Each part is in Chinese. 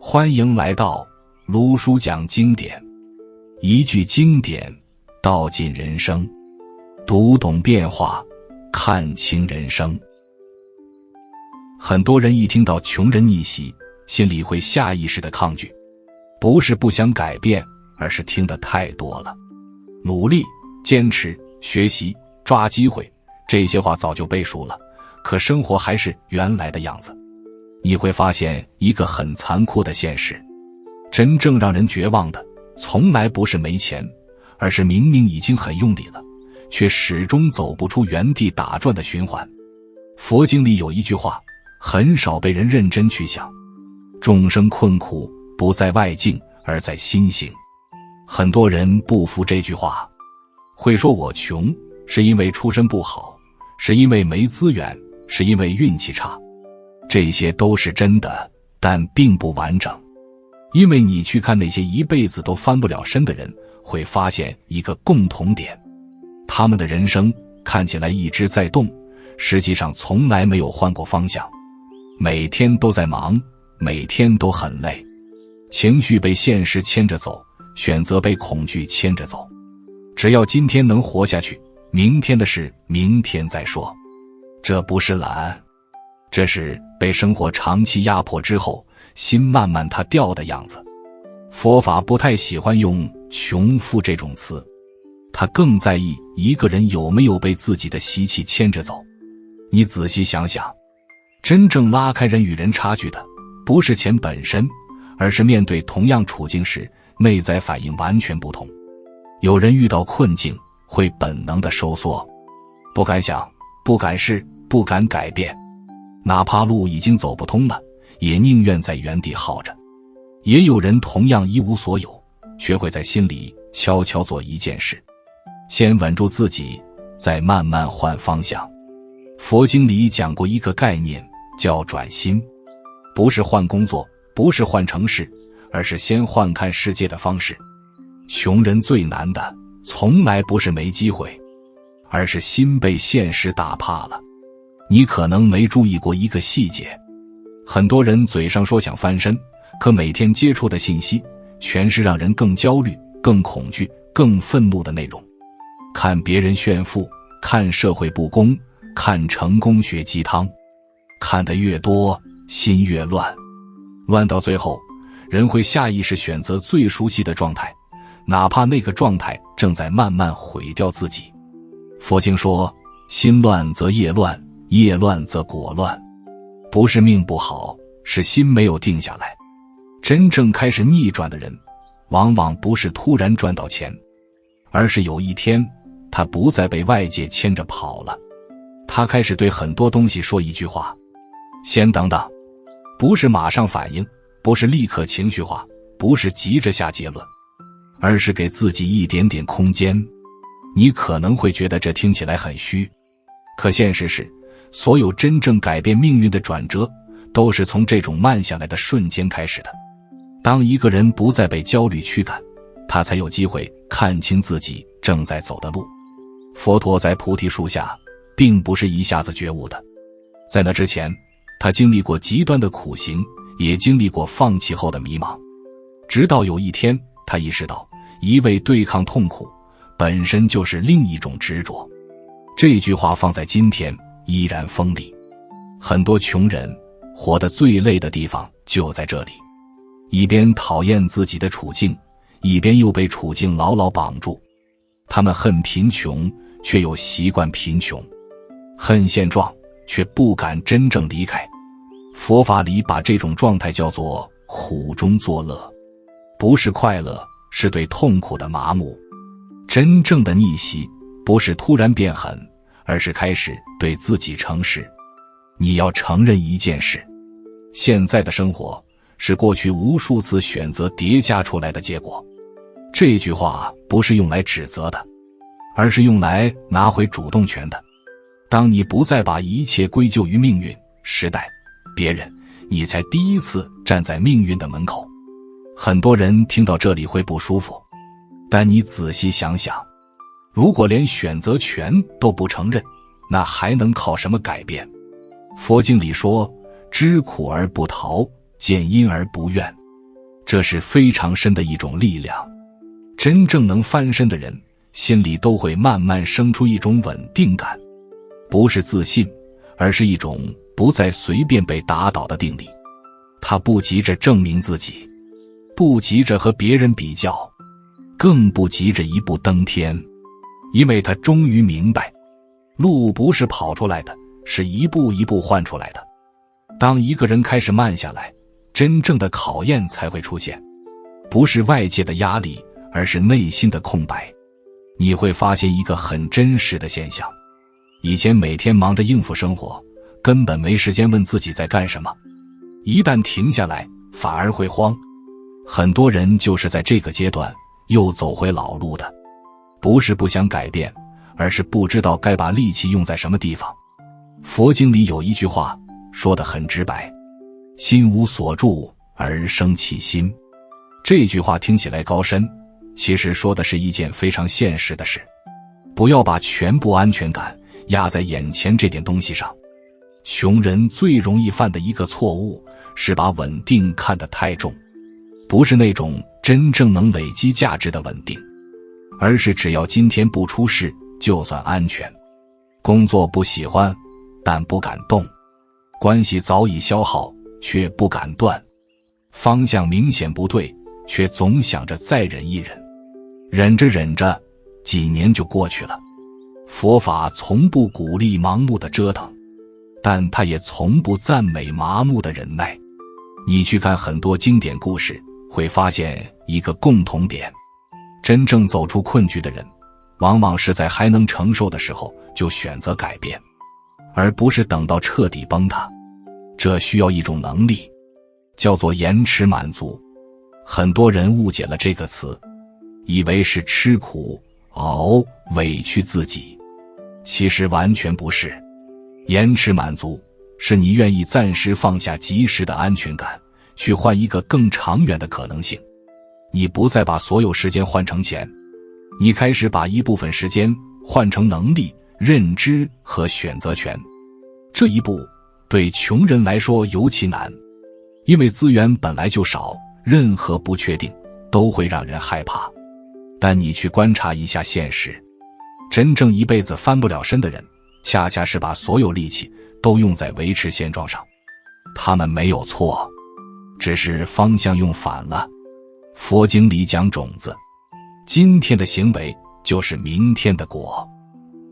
欢迎来到卢叔讲经典，一句经典道尽人生，读懂变化，看清人生。很多人一听到穷人逆袭，心里会下意识的抗拒，不是不想改变，而是听得太多了。努力、坚持、学习、抓机会，这些话早就背熟了，可生活还是原来的样子。你会发现一个很残酷的现实，真正让人绝望的从来不是没钱，而是明明已经很用力了，却始终走不出原地打转的循环。佛经里有一句话很少被人认真去想，众生困苦不在外境，而在心性。很多人不服这句话，会说我穷是因为出身不好，是因为没资源，是因为运气差。这些都是真的，但并不完整。因为你去看那些一辈子都翻不了身的人，会发现一个共同点，他们的人生看起来一直在动，实际上从来没有换过方向，每天都在忙，每天都很累，情绪被现实牵着走，选择被恐惧牵着走。只要今天能活下去，明天的事明天再说。这不是懒，这是被生活长期压迫之后，心慢慢塌掉的样子。佛法不太喜欢用穷富这种词，他更在意一个人有没有被自己的习气牵着走。你仔细想想，真正拉开人与人差距的，不是钱本身，而是面对同样处境时，内在反应完全不同。有人遇到困境，会本能的收缩，不敢想，不敢试，不敢改变。哪怕路已经走不通了，也宁愿在原地耗着。也有人同样一无所有，学会在心里悄悄做一件事，先稳住自己，再慢慢换方向。佛经里讲过一个概念，叫转心，不是换工作，不是换城市，而是先换看世界的方式。穷人最难的，从来不是没机会，而是心被现实打怕了。你可能没注意过一个细节，很多人嘴上说想翻身，可每天接触的信息全是让人更焦虑、更恐惧、更愤怒的内容。看别人炫富，看社会不公，看成功学鸡汤，看得越多，心越乱。乱到最后，人会下意识选择最熟悉的状态，哪怕那个状态正在慢慢毁掉自己。佛经说，心乱则业乱，业乱则果乱。不是命不好，是心没有定下来。真正开始逆转的人，往往不是突然赚到钱，而是有一天他不再被外界牵着跑了。他开始对很多东西说一句话，先等等，不是马上反应，不是立刻情绪化，不是急着下结论，而是给自己一点点空间。你可能会觉得这听起来很虚，可现实是，所有真正改变命运的转折，都是从这种慢下来的瞬间开始的。当一个人不再被焦虑驱赶，他才有机会看清自己正在走的路。佛陀在菩提树下，并不是一下子觉悟的，在那之前，他经历过极端的苦行，也经历过放弃后的迷茫。直到有一天，他意识到，一味对抗痛苦，本身就是另一种执着。这句话放在今天依然锋利。很多穷人活得最累的地方就在这里，一边讨厌自己的处境，一边又被处境牢牢绑住。他们恨贫穷，却又习惯贫穷；恨现状，却不敢真正离开。佛法里把这种状态叫做苦中作乐，不是快乐，是对痛苦的麻木。真正的逆袭，不是突然变狠，而是开始对自己诚实。你要承认一件事，现在的生活是过去无数次选择叠加出来的结果。这句话不是用来指责的，而是用来拿回主动权的。当你不再把一切归咎于命运、时代、别人，你才第一次站在命运的门口。很多人听到这里会不舒服，但你仔细想想，如果连选择权都不承认，那还能靠什么改变？佛经里说，知苦而不逃，见因而不怨。这是非常深的一种力量。真正能翻身的人，心里都会慢慢生出一种稳定感，不是自信，而是一种不再随便被打倒的定力。他不急着证明自己，不急着和别人比较，更不急着一步登天，因为他终于明白，路不是跑出来的，是一步一步换出来的。当一个人开始慢下来，真正的考验才会出现，不是外界的压力，而是内心的空白。你会发现一个很真实的现象，以前每天忙着应付生活，根本没时间问自己在干什么，一旦停下来反而会慌。很多人就是在这个阶段又走回老路的，不是不想改变，而是不知道该把力气用在什么地方。佛经里有一句话说得很直白，心无所住而生其心。这句话听起来高深，其实说的是一件非常现实的事。不要把全部安全感压在眼前这点东西上。穷人最容易犯的一个错误是把稳定看得太重，不是那种真正能累积价值的稳定，而是只要今天不出事就算安全。工作不喜欢但不敢动，关系早已消耗却不敢断，方向明显不对却总想着再忍一忍，忍着忍着几年就过去了。佛法从不鼓励盲目的折腾，但他也从不赞美麻木的忍耐。你去看很多经典故事，会发现一个共同点，真正走出困局的人，往往是在还能承受的时候就选择改变，而不是等到彻底崩塌。这需要一种能力，叫做延迟满足。很多人误解了这个词，以为是吃苦、熬、委屈自己，其实完全不是。延迟满足是你愿意暂时放下及时的安全感，去换一个更长远的可能性。你不再把所有时间换成钱，你开始把一部分时间换成能力、认知和选择权。这一步对穷人来说尤其难，因为资源本来就少，任何不确定都会让人害怕。但你去观察一下现实，真正一辈子翻不了身的人，恰恰是把所有力气都用在维持现状上。他们没有错，只是方向用反了。佛经里讲种子，今天的行为就是明天的果。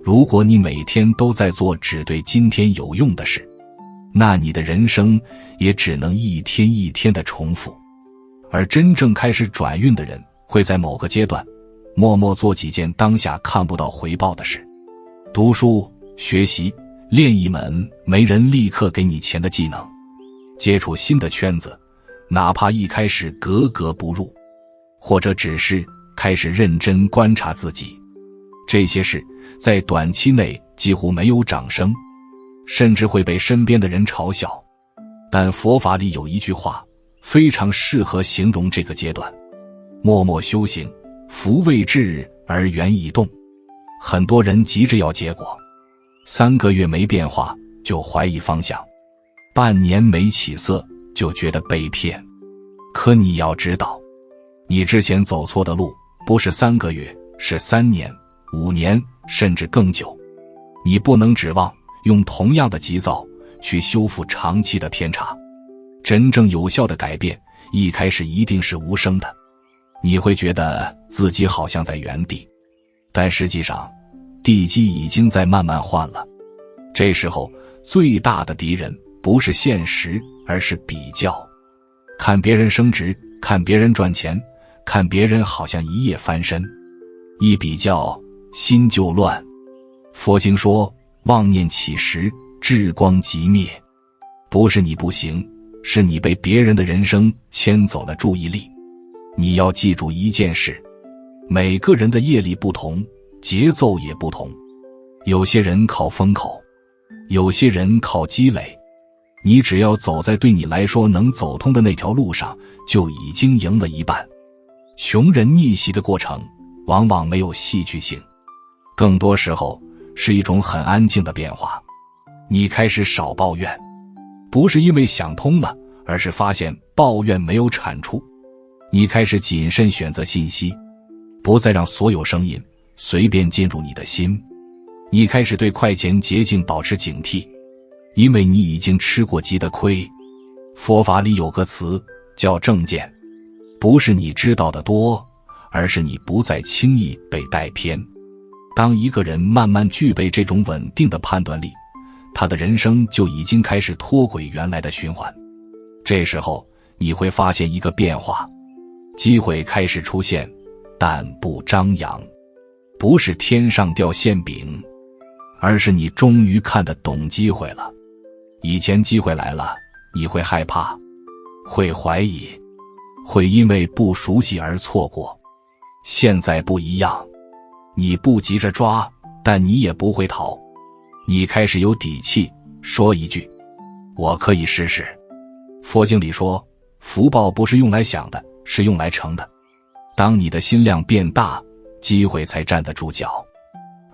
如果你每天都在做只对今天有用的事，那你的人生也只能一天一天的重复。而真正开始转运的人，会在某个阶段默默做几件当下看不到回报的事。读书、学习、练一门没人立刻给你钱的技能，接触新的圈子，哪怕一开始格格不入，或者只是开始认真观察自己。这些事在短期内几乎没有掌声，甚至会被身边的人嘲笑。但佛法里有一句话非常适合形容这个阶段：默默修行，福未至而缘已动。很多人急着要结果，3个月没变化就怀疑方向，半年没起色就觉得被骗。可你要知道，你之前走错的路不是3个月，是3年、5年，甚至更久。你不能指望用同样的急躁去修复长期的偏差。真正有效的改变，一开始一定是无声的。你会觉得自己好像在原地，但实际上地基已经在慢慢换了。这时候最大的敌人不是现实，而是比较。看别人升职，看别人赚钱，看别人好像一夜翻身，一比较心就乱。佛经说，妄念起时，智光即灭。不是你不行，是你被别人的人生牵走了注意力。你要记住一件事，每个人的业力不同，节奏也不同。有些人靠风口，有些人靠积累。你只要走在对你来说能走通的那条路上，就已经赢了一半。穷人逆袭的过程往往没有戏剧性，更多时候是一种很安静的变化。你开始少抱怨，不是因为想通了，而是发现抱怨没有产出。你开始谨慎选择信息，不再让所有声音随便进入你的心。你开始对快钱捷径保持警惕，因为你已经吃过鸡的亏。佛法里有个词叫正见，不是你知道的多，而是你不再轻易被带偏。当一个人慢慢具备这种稳定的判断力，他的人生就已经开始脱轨原来的循环。这时候你会发现一个变化，机会开始出现，但不张扬。不是天上掉馅饼，而是你终于看得懂机会了。以前机会来了，你会害怕，会怀疑，会因为不熟悉而错过。现在不一样，你不急着抓，但你也不会逃。你开始有底气，说一句我可以试试。佛经里说，福报不是用来想的，是用来成的。当你的心量变大，机会才站得住脚。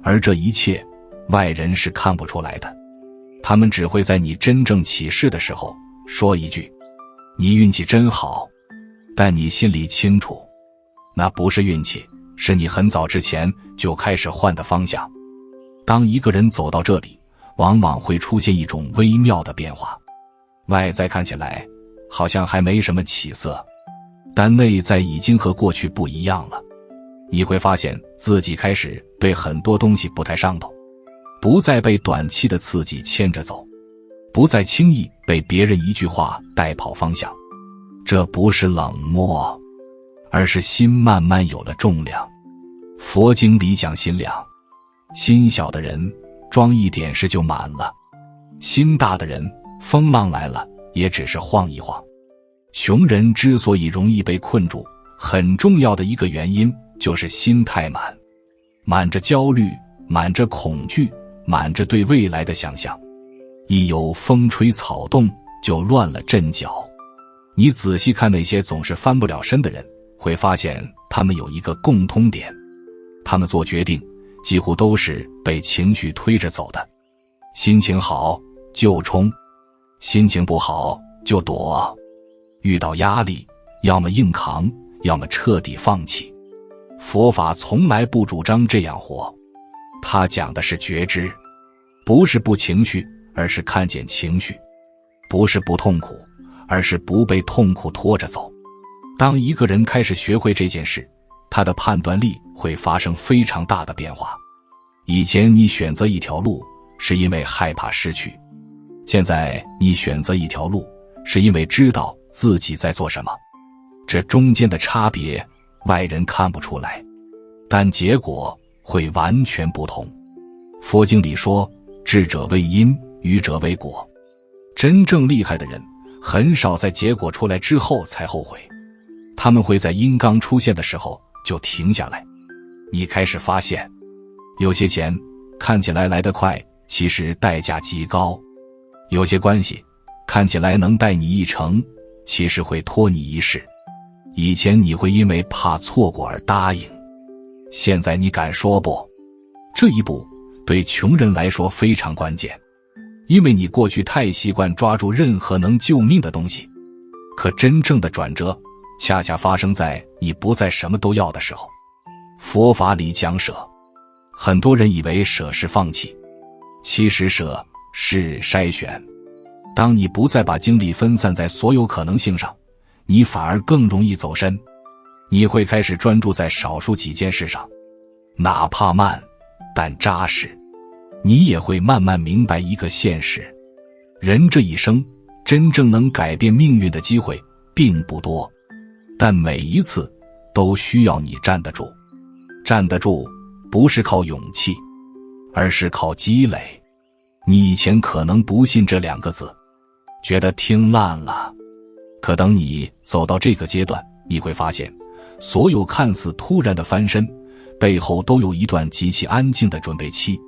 而这一切外人是看不出来的，他们只会在你真正起势的时候说一句你运气真好，但你心里清楚，那不是运气，是你很早之前就开始换的方向。当一个人走到这里，往往会出现一种微妙的变化，外在看起来好像还没什么起色，但内在已经和过去不一样了。你会发现自己开始对很多东西不太上头，不再被短期的刺激牵着走，不再轻易被别人一句话带跑方向。这不是冷漠，而是心慢慢有了重量。佛经里讲心量，心小的人装一点事就满了，心大的人风浪来了也只是晃一晃。穷人之所以容易被困住，很重要的一个原因就是心太满，满着焦虑，满着恐惧，满着对未来的想象。一有风吹草动就乱了阵脚。你仔细看那些总是翻不了身的人，会发现他们有一个共通点，他们做决定几乎都是被情绪推着走的。心情好就冲，心情不好就躲。遇到压力，要么硬扛，要么彻底放弃。佛法从来不主张这样活，它讲的是觉知，不是不情绪，而是看见情绪；不是不痛苦，而是不被痛苦拖着走。当一个人开始学会这件事，他的判断力会发生非常大的变化。以前你选择一条路是因为害怕失去，现在你选择一条路是因为知道自己在做什么。这中间的差别外人看不出来，但结果会完全不同。佛经里说，智者为因，愚者为果。真正厉害的人很少在结果出来之后才后悔，他们会在因刚出现的时候就停下来。你开始发现，有些钱看起来来得快，其实代价极高；有些关系看起来能带你一程，其实会拖你一世。以前你会因为怕错过而答应，现在你敢说不。这一步对穷人来说非常关键，因为你过去太习惯抓住任何能救命的东西。可真正的转折恰恰发生在你不再什么都要的时候。佛法里讲舍，很多人以为舍是放弃，其实舍是筛选。当你不再把精力分散在所有可能性上，你反而更容易走深。你会开始专注在少数几件事上，哪怕慢，但扎实。你也会慢慢明白一个现实，人这一生真正能改变命运的机会并不多，但每一次都需要你站得住。站得住不是靠勇气，而是靠积累。你以前可能不信这两个字，觉得听烂了，可等你走到这个阶段，你会发现所有看似突然的翻身背后都有一段极其安静的准备期。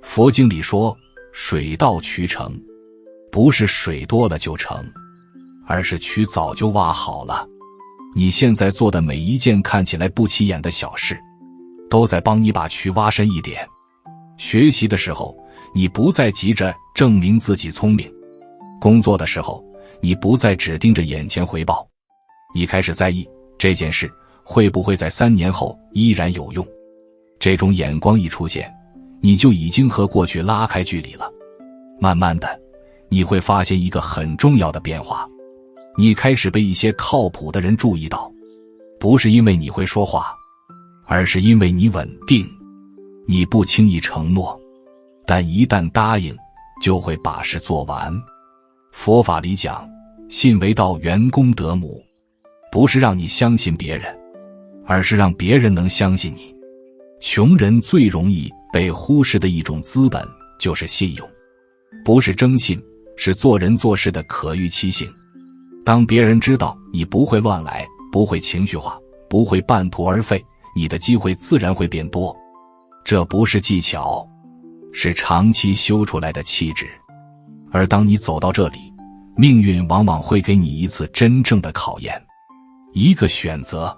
佛经里说，水到渠成，不是水多了就成，而是渠早就挖好了。你现在做的每一件看起来不起眼的小事，都在帮你把渠挖深一点。学习的时候，你不再急着证明自己聪明；工作的时候，你不再只盯着眼前回报，你开始在意这件事会不会在3年后依然有用？这种眼光一出现，你就已经和过去拉开距离了。慢慢的，你会发现一个很重要的变化，你开始被一些靠谱的人注意到，不是因为你会说话，而是因为你稳定。你不轻易承诺，但一旦答应，就会把事做完。佛法里讲，信为道，圆功德母，不是让你相信别人，而是让别人能相信你。穷人最容易被忽视的一种资本就是信用，不是征信，是做人做事的可预期性。当别人知道你不会乱来，不会情绪化，不会半途而废，你的机会自然会变多。这不是技巧，是长期修出来的气质。而当你走到这里，命运往往会给你一次真正的考验。一个选择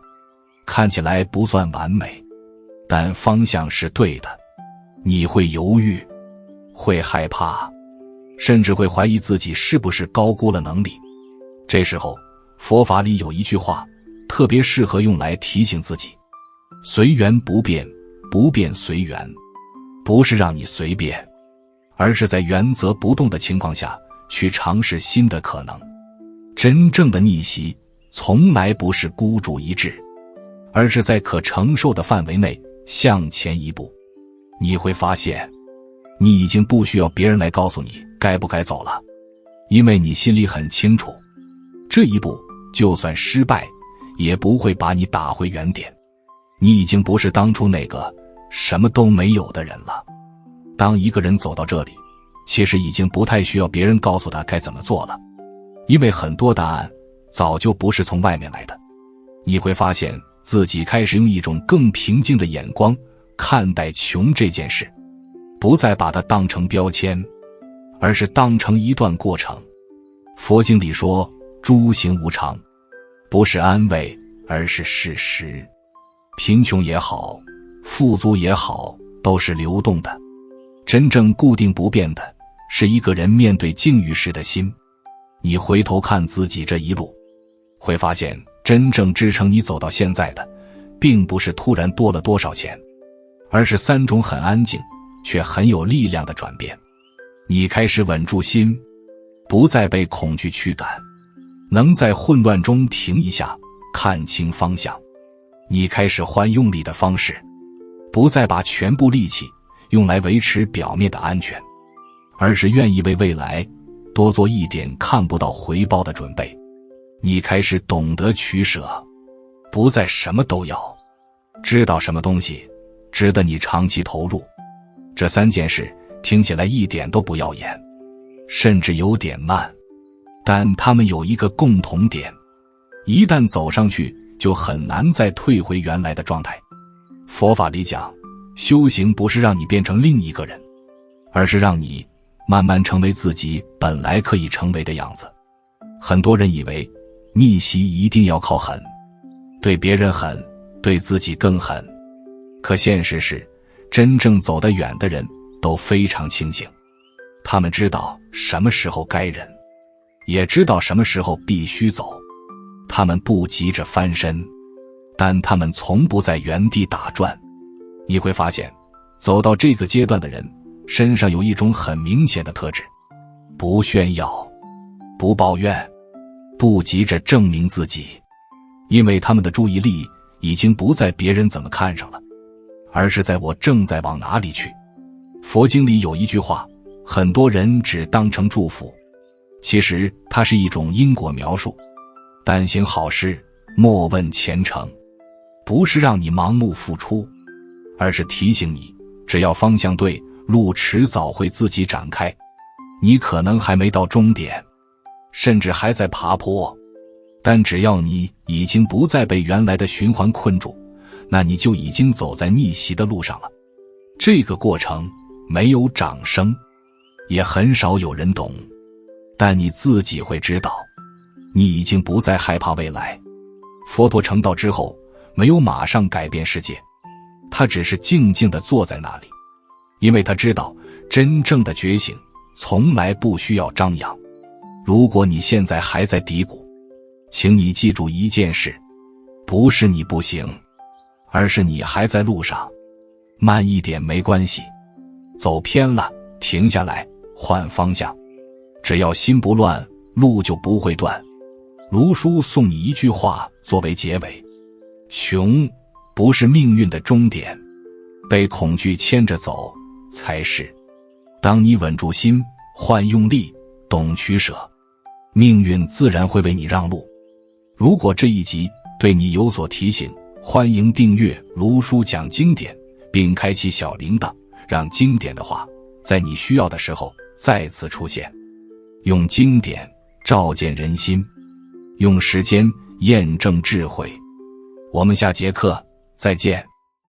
看起来不算完美，但方向是对的。你会犹豫，会害怕，甚至会怀疑自己是不是高估了能力。这时候，佛法里有一句话特别适合用来提醒自己：随缘不变，不变随缘。不是让你随便，而是在原则不动的情况下去尝试新的可能。真正的逆袭从来不是孤注一掷，而是在可承受的范围内向前一步。你会发现，你已经不需要别人来告诉你该不该走了，因为你心里很清楚，这一步就算失败，也不会把你打回原点。你已经不是当初那个什么都没有的人了。当一个人走到这里，其实已经不太需要别人告诉他该怎么做了，因为很多答案早就不是从外面来的。你会发现自己开始用一种更平静的眼光看待穷这件事，不再把它当成标签，而是当成一段过程。佛经里说，诸行无常，不是安慰，而是事实。贫穷也好，富足也好，都是流动的。真正固定不变的，是一个人面对境遇时的心。你回头看自己这一路，会发现真正支撑你走到现在的，并不是突然多了多少钱，而是3种很安静却很有力量的转变。你开始稳住心，不再被恐惧驱赶，能在混乱中停一下，看清方向。你开始换用力的方式，不再把全部力气用来维持表面的安全，而是愿意为未来多做一点看不到回报的准备。你开始懂得取舍，不再什么都要，知道什么东西值得你长期投入。这3件事听起来一点都不耀眼，甚至有点慢，但它们有一个共同点，一旦走上去就很难再退回原来的状态。佛法里讲，修行不是让你变成另一个人，而是让你慢慢成为自己本来可以成为的样子。很多人以为逆袭一定要靠狠，对别人狠，对自己更狠。可现实是，真正走得远的人都非常清醒，他们知道什么时候该忍，也知道什么时候必须走。他们不急着翻身，但他们从不在原地打转。你会发现，走到这个阶段的人身上有一种很明显的特质：不炫耀，不抱怨，不急着证明自己，因为他们的注意力已经不在别人怎么看上了，而是在我正在往哪里去。佛经里有一句话，很多人只当成祝福，其实它是一种因果描述。但行好事，莫问前程，不是让你盲目付出，而是提醒你，只要方向对，路迟早会自己展开。你可能还没到终点，甚至还在爬坡，但只要你已经不再被原来的循环困住，那你就已经走在逆袭的路上了。这个过程没有掌声，也很少有人懂，但你自己会知道，你已经不再害怕未来。佛陀成道之后，没有马上改变世界，他只是静静地坐在那里，因为他知道，真正的觉醒从来不需要张扬。如果你现在还在低谷，请你记住一件事：不是你不行，而是你还在路上。慢一点没关系，走偏了停下来换方向，只要心不乱，路就不会断。卢叔送你一句话作为结尾：穷不是命运的终点，被恐惧牵着走才是。当你稳住心，换用力，懂取舍，命运自然会为你让路。如果这一集对你有所提醒，欢迎订阅卢叔讲经典，并开启小铃铛，让经典的话在你需要的时候再次出现。用经典照见人心，用时间验证智慧。我们下节课再见。